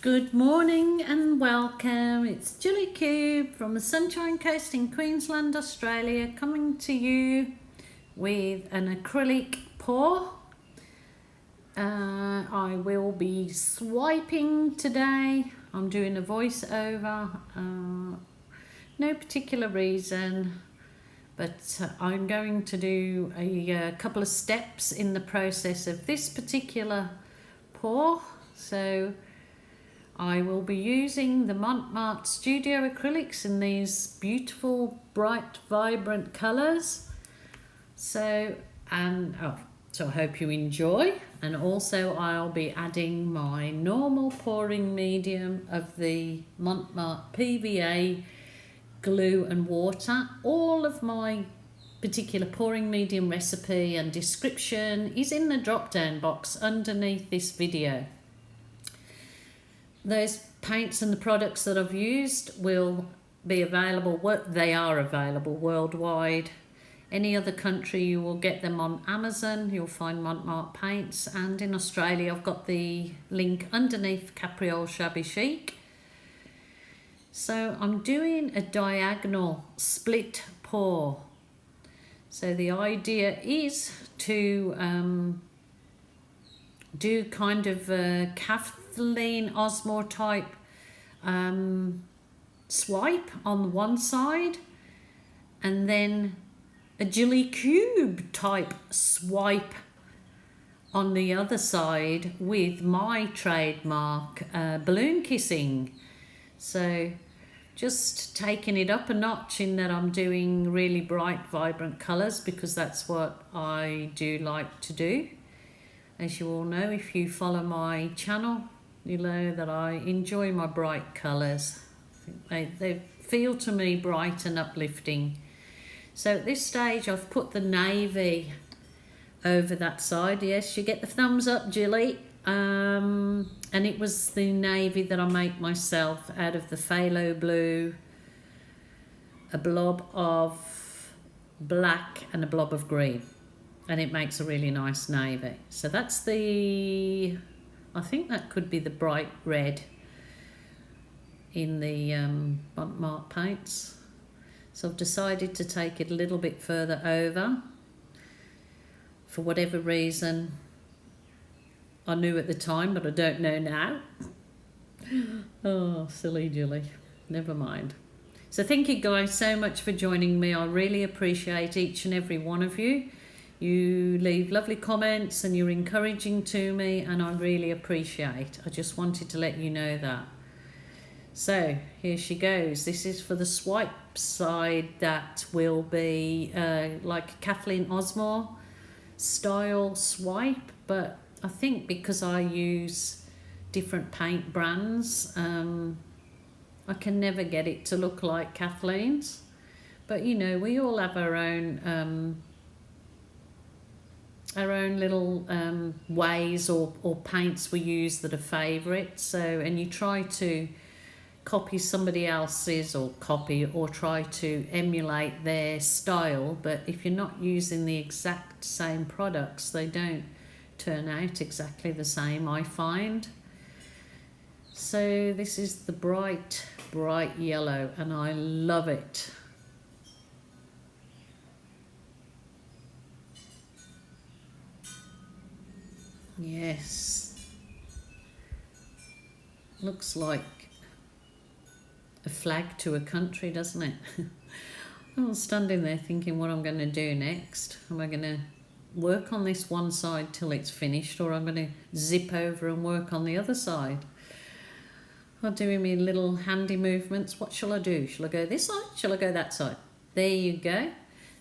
Good morning and welcome. It's Gillykube from the Sunshine Coast in Queensland, Australia, coming to you with an acrylic pour. I will be swiping today. I'm doing a voiceover. No particular reason, but I'm going to do a couple of steps in the process of this particular pour. So I will be using the Mont Studio acrylics in these beautiful, bright, vibrant colours. So I hope you enjoy. And also I'll be adding my normal pouring medium of the Mont PVA glue and water. All of my particular pouring medium recipe and description is in the drop down box underneath this video. Those paints and the products that I've used will be available, they are available worldwide. Any other country you will get them on Amazon, you'll find Mont paints, and in Australia I've got the link underneath Capriole Shabby Chic. So I'm doing a diagonal split pour. So the idea is to do kind of a Kathleen Osmore type swipe on one side, and then a gillykube type swipe on the other side with my trademark balloon kissing. So just taking it up a notch in that I'm doing really bright, vibrant colours, because that's what I do like to do. As you all know, if you follow my channel, you know that I enjoy my bright colours. They feel to me bright and uplifting. So at this stage I've put the navy over that side. Yes, you get the thumbs up, Jilly. And it was the navy that I make myself out of the phthalo blue, a blob of black and a blob of green. And it makes a really nice navy. So that's I think that could be the bright red in the Mont paints. So I've decided to take it a little bit further over. For whatever reason, I knew at the time, but I don't know now. Oh, silly Jilly. Never mind. So thank you guys so much for joining me. I really appreciate each and every one of you. You leave lovely comments and you're encouraging to me, and I really appreciate. I just wanted to let you know that. So here she goes. This is for the swipe side. That will be like Kathleen Osmore style swipe, but I think because I use different paint brands, I can never get it to look like Kathleen's. But you know, we all have our own little ways or paints we use that are favourites. So, and you try to copy somebody else's or try to emulate their style, but if you're not using the exact same products, they don't turn out exactly the same, I find. So this is the bright yellow, and I love it. Yes, looks like a flag to a country, doesn't it? I'm standing there thinking what I'm going to do next. Am I going to work on this one side till it's finished, or I'm going to zip over and work on the other side? I'm doing me little handy movements. What shall I do? Shall I go this side? Shall I go that side? There you go.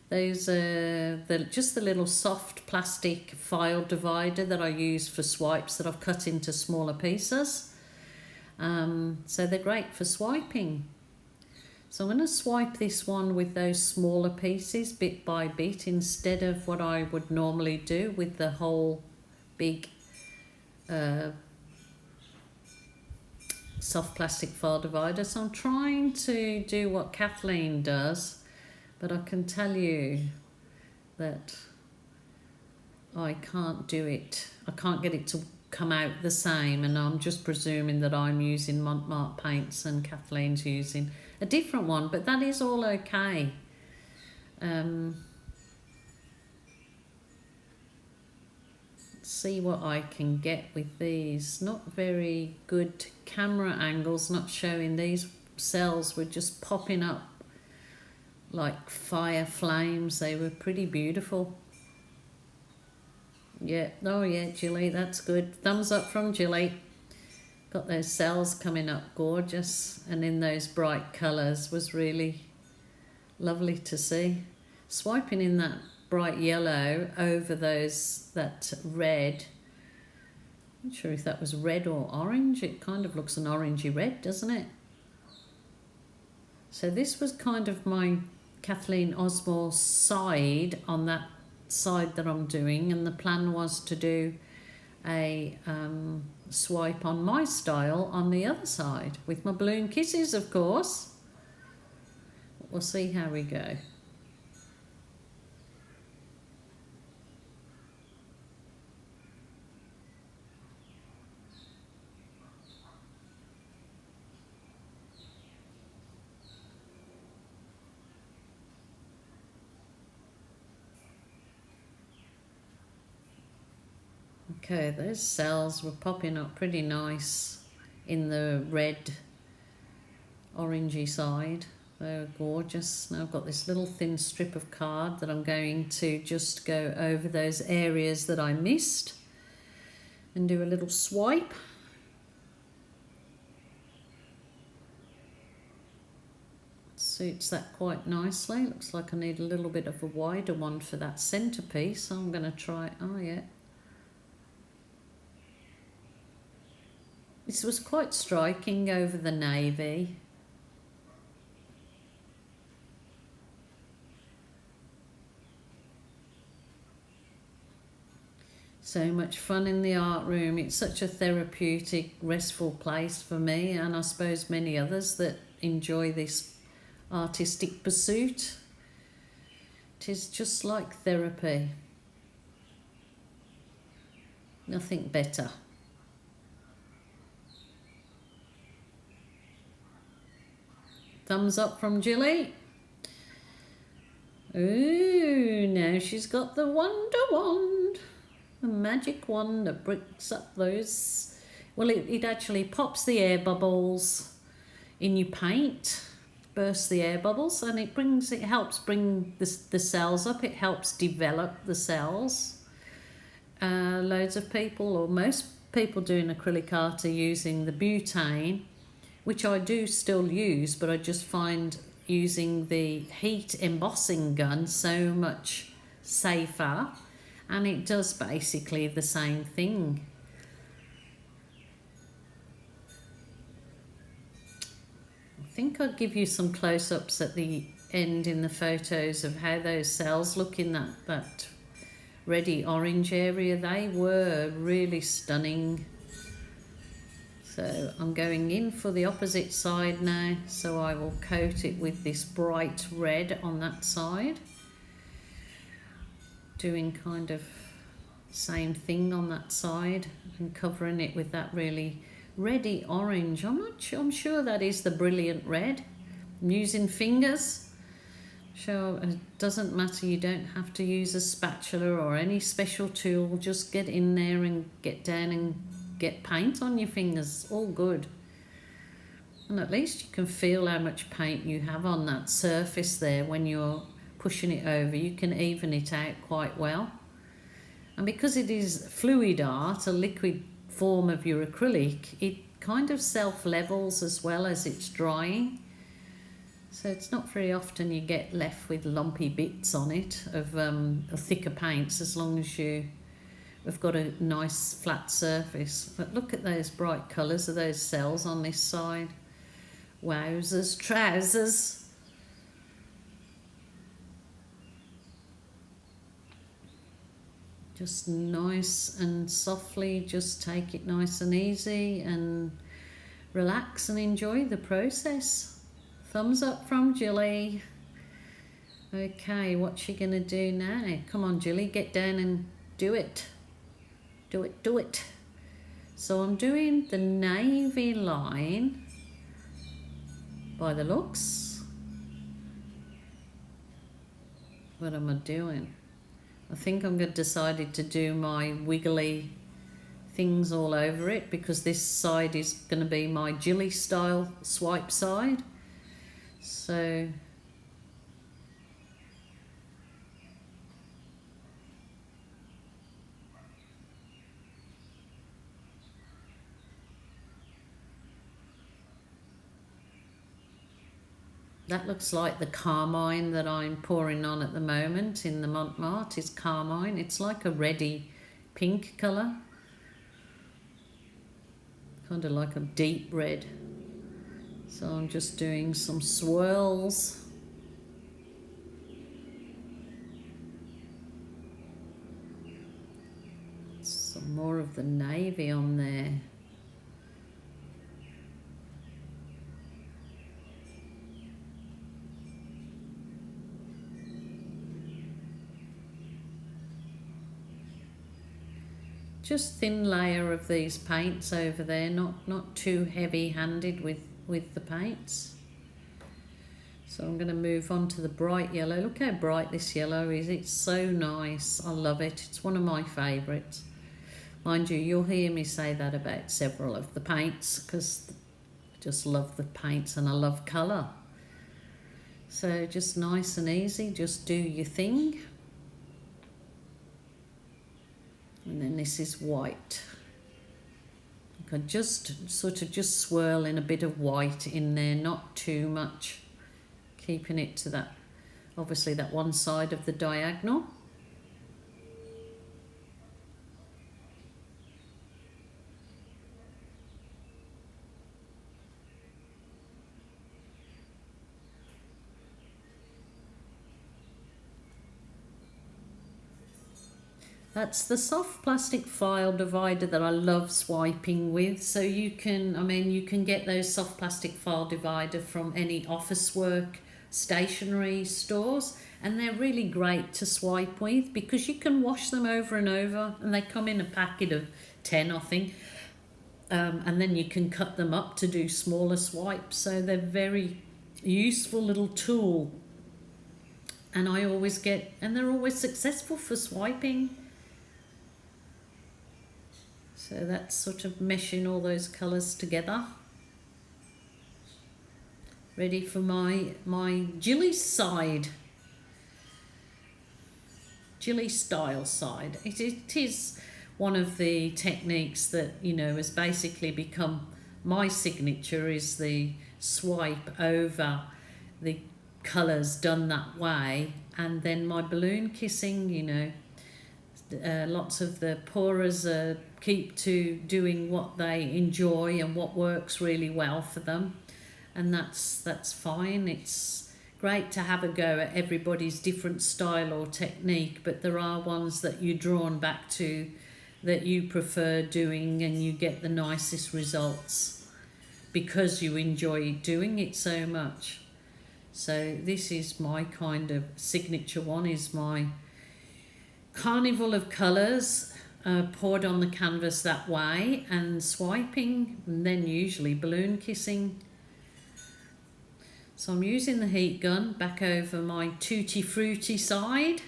Those are just the little soft plastic file divider that I use for swipes that I've cut into smaller pieces. So they're great for swiping. So I'm going to swipe this one with those smaller pieces bit by bit, instead of what I would normally do with the whole big soft plastic file divider. So I'm trying to do what Kathleen does, but I can tell you that I can't do it. I can't get it to come out the same, and I'm just presuming that I'm using Mont paints and Kathleen's using a different one, but that is all okay. See what I can get with these. Not very good camera angles, not showing. These cells were just popping up like fire flames. They were pretty beautiful. Yeah, oh yeah, Jilly, that's good. Thumbs up from Jilly. Got those cells coming up gorgeous, and in those bright colours was really lovely to see. Swiping in that bright yellow over that red. Not sure if that was red or orange. It kind of looks an orangey red, doesn't it? So this was kind of my Kathleen Osmore side, on that side that I'm doing, and the plan was to do a swipe on my style on the other side with my balloon kisses, of course. We'll see how we go. Okay, those cells were popping up pretty nice in the red orangey side. They're gorgeous. Now I've got this little thin strip of card that I'm going to just go over those areas that I missed and do a little swipe. Suits that quite nicely. Looks like I need a little bit of a wider one for that centerpiece. So I'm going to try, oh yeah. This was quite striking over the navy. So much fun in the art room. It's such a therapeutic, restful place for me, and I suppose many others that enjoy this artistic pursuit. It is just like therapy. Nothing better. Thumbs up from Jilly. Ooh, now she's got the wonder wand. The magic wand that brings up those... Well, it actually pops the air bubbles in your paint, bursts the air bubbles, and it helps bring the cells up. It helps develop the cells. Loads of people, or most people doing acrylic art, are using the butane, which I do still use, but I just find using the heat embossing gun so much safer, and it does basically the same thing. I think I'll give you some close-ups at the end in the photos of how those cells look in that reddy orange area. They were really stunning. So I'm going in for the opposite side now, so I will coat it with this bright red on that side. Doing kind of same thing on that side and covering it with that really reddy orange. I'm sure that is the brilliant red. I'm using fingers. So it doesn't matter, you don't have to use a spatula or any special tool. Just get in there and get down and get paint on your fingers. All good. And at least you can feel how much paint you have on that surface there when you're pushing it over. You can even it out quite well. And because it is fluidart, a liquid form of your acrylic, it kind of self-levels as well as it's drying. So it's not very often you get left with lumpy bits on it of thicker paints, as long as you've got a nice flat surface. But look at those bright colours of those cells on this side. Wowzers, trousers. Just nice and softly, just take it nice and easy and relax and enjoy the process. Thumbs up from Jilly. Okay, what's she gonna do now? Come on, Jilly, get down and do it. Do it, do it. So I'm doing the navy line by the looks. What am I doing? I think I'm decided to do my wiggly things all over it, because this side is going to be my gilly style swipe side. So that looks like the carmine that I'm pouring on at the moment in the Mont is carmine. It's like a reddy pink colour, kind of like a deep red. So I'm just doing some swirls. Some more of the navy on there. Just thin layer of these paints over there, not too heavy-handed with the paints. So I'm going to move on to the bright yellow. Look how bright this yellow is. It's so nice. I love it. It's one of my favourites. Mind you, you'll hear me say that about several of the paints, because I just love the paints and I love colour. So just nice and easy, just do your thing. And then this is white. I can just sort of just swirl in a bit of white in there, not too much, keeping it to that, obviously that one side of the diagonal. That's the soft plastic file divider that I love swiping with. So you can, you can get those soft plastic file divider from any office work stationery stores, and they're really great to swipe with because you can wash them over and over, and they come in a packet of 10, I think. And then you can cut them up to do smaller swipes. So they're very useful little tool. And I always get, and they're always successful for swiping. So that's sort of meshing all those colours together. Ready for my gilly side. Gilly style side. It is one of the techniques that, has basically become my signature, is the swipe over the colours done that way. And then my balloon kissing, lots of the pourers keep to doing what they enjoy and what works really well for them, and that's fine. It's great to have a go at everybody's different style or technique, but there are ones that you're drawn back to that you prefer doing, and you get the nicest results because you enjoy doing it so much. So this is my kind of signature one, is my carnival of colours poured on the canvas that way, and swiping, and then usually balloon kissing. So I'm using the heat gun back over my tutti frutti side,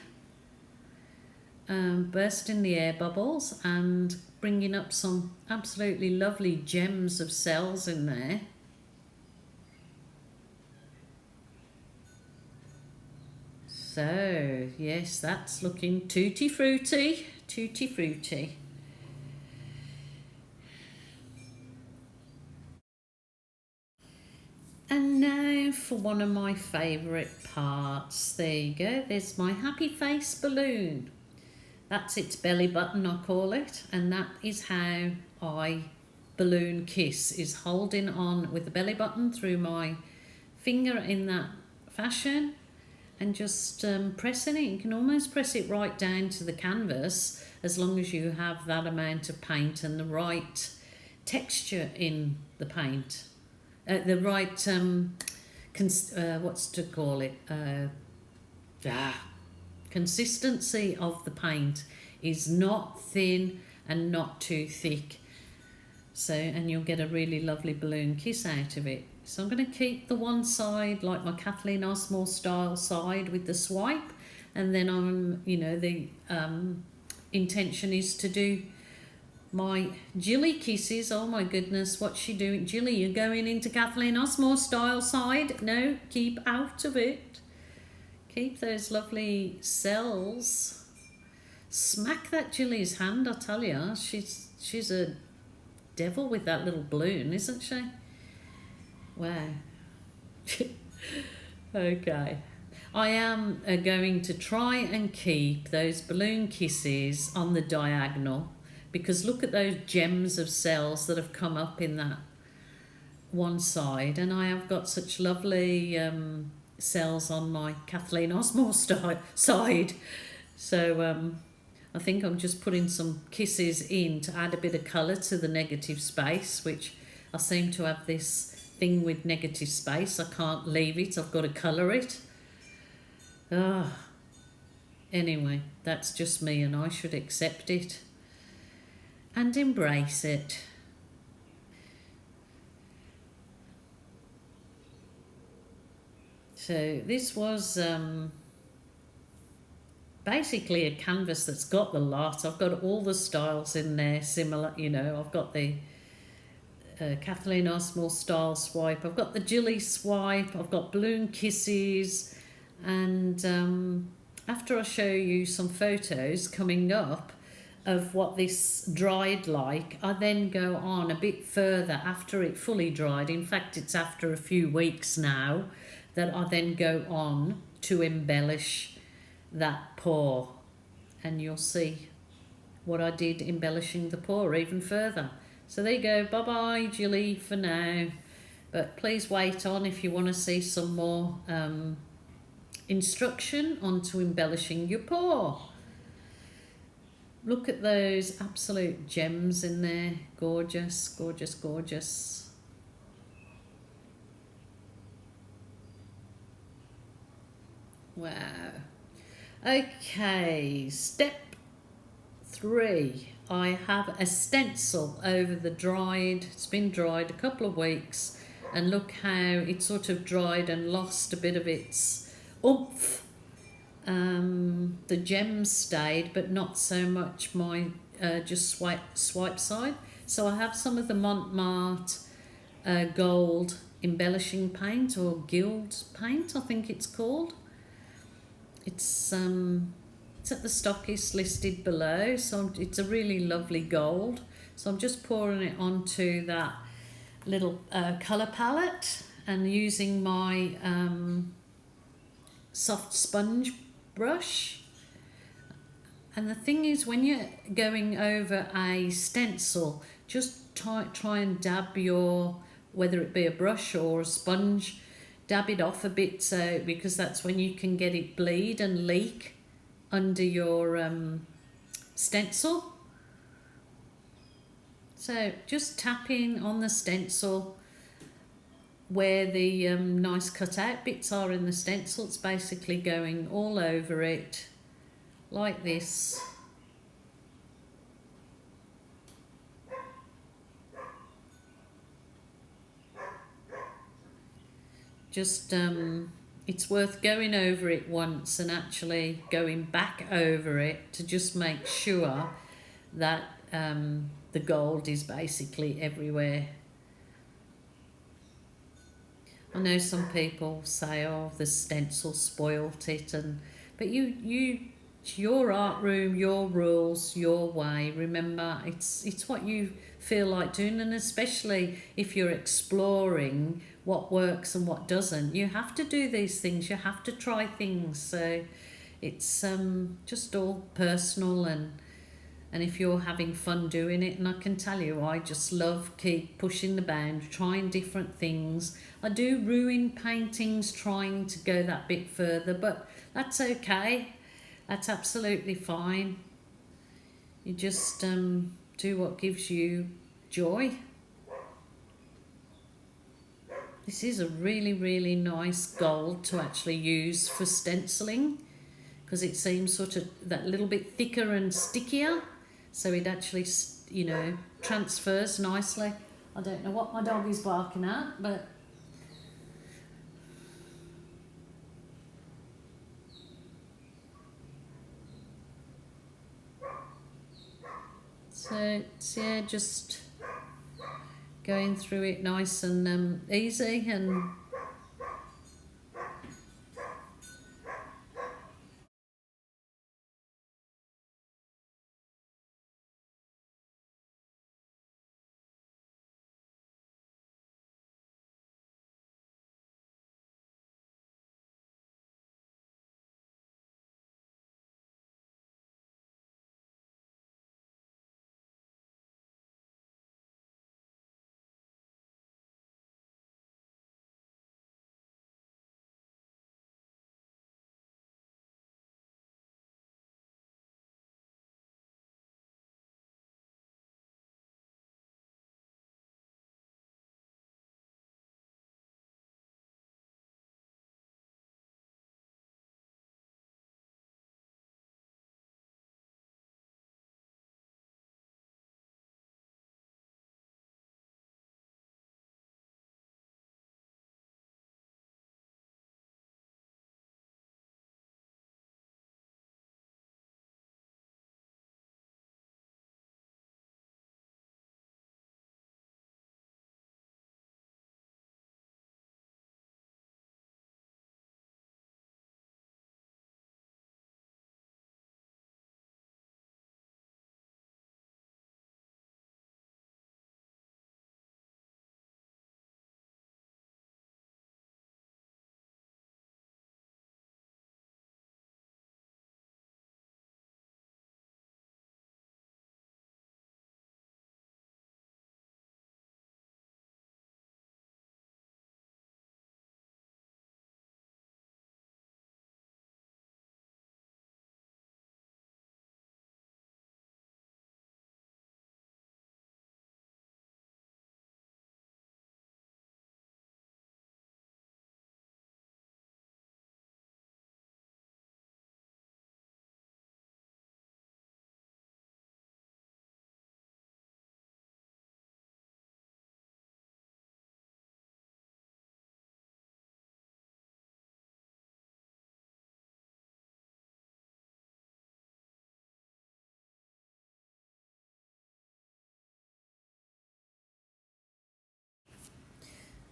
bursting the air bubbles and bringing up some absolutely lovely gems of cells in there. So, yes, that's looking tutti frutti, tutti frutti. And now for one of my favourite parts. There you go, there's my happy face balloon. That's its belly button, I call it, and that is how I balloon kiss, is holding on with the belly button through my finger in that fashion, and just pressing it. You can almost press it right down to the canvas, as long as you have that amount of paint and the right texture in the paint. The right, what's to call it? Consistency of the paint is not thin and not too thick. So, and you'll get a really lovely balloon kiss out of it. So I'm going to keep the one side like my Kathleen Osmore style side with the swipe, and then I'm, you know, the intention is to do my Jilly kisses. Oh my goodness, what's she doing? Jilly, you're going into Kathleen Osmore style side. No, keep out of it. Keep those lovely cells. Smack that Jilly's hand, I tell you. She's a devil with that little balloon, isn't she? Wow. Okay. I am going to try and keep those balloon kisses on the diagonal, because look at those gems of cells that have come up in that one side, and I have got such lovely cells on my Kathleen Osmore side. So I think I'm just putting some kisses in to add a bit of colour to the negative space, which I seem to have this thing with negative space. I can't leave it, I've got to colour it. Anyway, that's just me, and I should accept it and embrace it. So this was basically a canvas that's got the lot. I've got all the styles in there similar, you know. I've got the Kathleen Osmore style swipe, I've got the Jilly swipe, I've got balloon kisses, and after I show you some photos coming up of what this dried like, I then go on a bit further after it fully dried. In fact, it's after a few weeks now that I then go on to embellish that pour, and you'll see what I did embellishing the pour even further. So there you go, bye bye Jilly for now, but please wait on if you want to see some more instruction onto embellishing your pour. Look at those absolute gems in there, gorgeous, gorgeous, gorgeous. Wow. Okay, step 3. I have a stencil over the dried, it's been dried a couple of weeks, and look how it sort of dried and lost a bit of its oomph. The gems stayed, but not so much my just swipe side. So I have some of the Mont gold embellishing paint, or gild paint I think it's called. It's at the stockist listed below, so it's a really lovely gold. So I'm just pouring it onto that little colour palette and using my soft sponge brush. And the thing is, when you're going over a stencil, just try and dab your, whether it be a brush or a sponge, dab it off a bit, so because that's when you can get it bleed and leak under your stencil. So just tapping on the stencil where the nice cut out bits are in the stencil. It's basically going all over it like this. Just it's worth going over it once and actually going back over it to just make sure that the gold is basically everywhere. I know some people say, oh, the stencil spoilt it, but it's your art room, your rules, your way. Remember, it's what you feel like doing, and especially if you're exploring what works and what doesn't, you have to do these things, you have to try things. So it's just all personal, and if you're having fun doing it, and I can tell you, I just love keep pushing the boundary, trying different things. I do ruin paintings trying to go that bit further, but that's okay, that's absolutely fine. You just do what gives you joy. This is a really, really nice gold to actually use for stenciling, because it seems sort of that little bit thicker and stickier. So it actually, you know, transfers nicely. I don't know what my dog is barking at, but so it's, yeah, just going through it nice and easy, and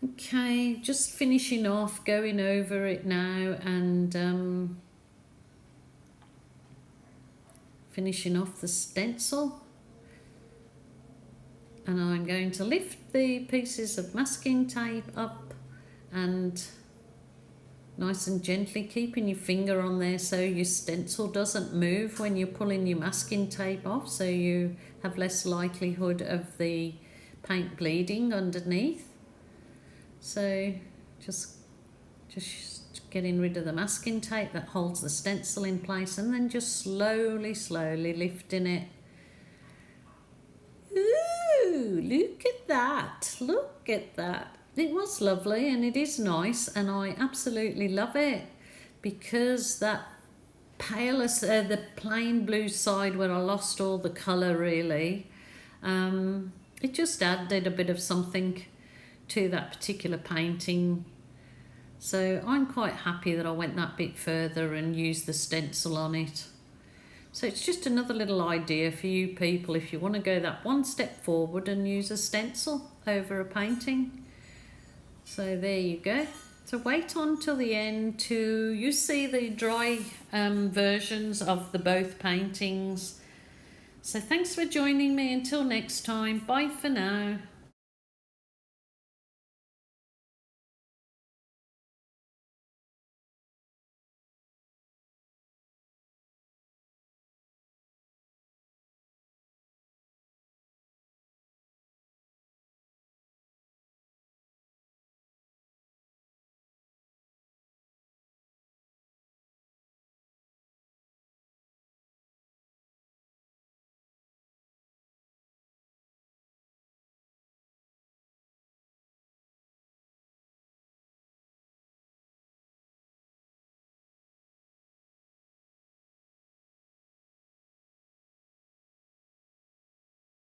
okay, just finishing off, going over it now, and finishing off the stencil. And I'm going to lift the pieces of masking tape up and nice and gently keeping your finger on there so your stencil doesn't move when you're pulling your masking tape off, so you have less likelihood of the paint bleeding underneath. So just getting rid of the masking tape that holds the stencil in place, and then just slowly lifting it. Ooh, look at that, look at that. It was lovely and it is nice, and I absolutely love it, because that the plain blue side where I lost all the colour really, it just added a bit of something to that particular painting. So I'm quite happy that I went that bit further and used the stencil on it. So it's just another little idea for you people if you want to go that one step forward and use a stencil over a painting. So there you go. So wait on till the end to you see the dry versions of the both paintings. So thanks for joining me. Until next time, bye for now.